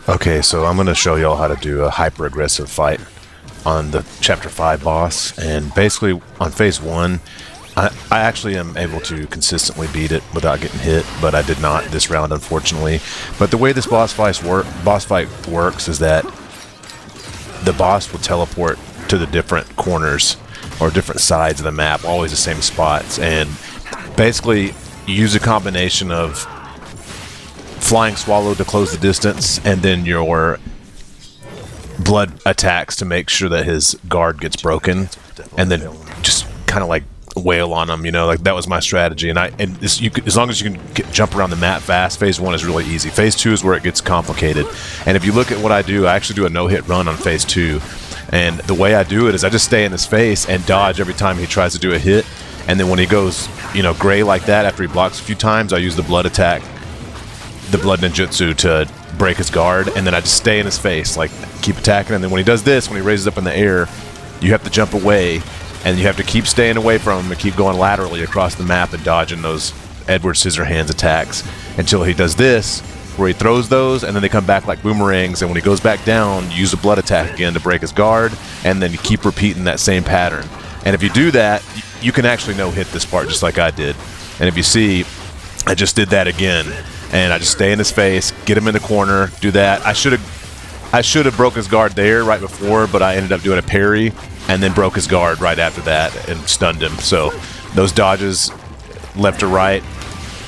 Okay, so I'm going to show y'all how to do a hyper-aggressive fight on the Chapter 5 boss. And basically, on Phase 1, I actually am able to consistently beat it without getting hit, but I did not this round, unfortunately. But the way this boss fight works is that the boss will teleport to the different corners or different sides of the map, always the same spots. And basically, you use a combination of Flying Swallow to close the distance, and then your blood attacks to make sure that his guard gets broken, and then just kind of like wail on him, you know, like that was my strategy. And as long as you can jump around the map fast, Phase 1 is really easy. Phase 2 is where it gets complicated. And if you look at what I do, I actually do a no-hit run on Phase 2. And the way I do it is I just stay in his face and dodge every time he tries to do a hit. And then when he goes, you know, gray like that after he blocks a few times, I use the blood attack, the blood ninjutsu to break his guard, and then I just stay in his face, like keep attacking. And then when he does this, when he raises up in the air, you have to jump away, and you have to keep staying away from him and keep going laterally across the map and dodging those Edward Scissorhands attacks until he does this, where he throws those, and then they come back like boomerangs. And when he goes back down, you use a blood attack again to break his guard, and then you keep repeating that same pattern. And if you do that, you can actually no-hit this part just like I did. And if you see, I just did that again. And I just stay in his face, get him in the corner, do that. I should have broke his guard there right before, but I ended up doing a parry and then broke his guard right after that and stunned him. So those dodges left to right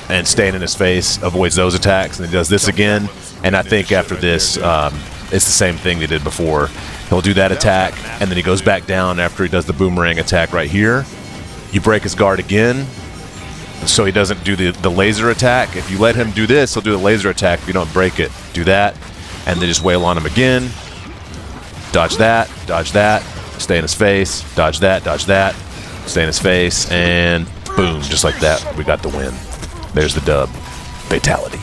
and staying in his face avoids those attacks. And he does this again. And I think after this, it's the same thing they did before. He'll do that attack, and then he goes back down after he does the boomerang attack right here. You break his guard again, so he doesn't do the laser attack. If you let him do this, he'll do the laser attack. If you don't break it, do that, and then just wail on him again. Dodge that, stay in his face, dodge that, stay in his face, and boom, just like that, we got the win. There's the dub. Fatality.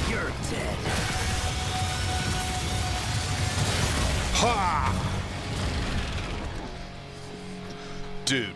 You're dead. Dude.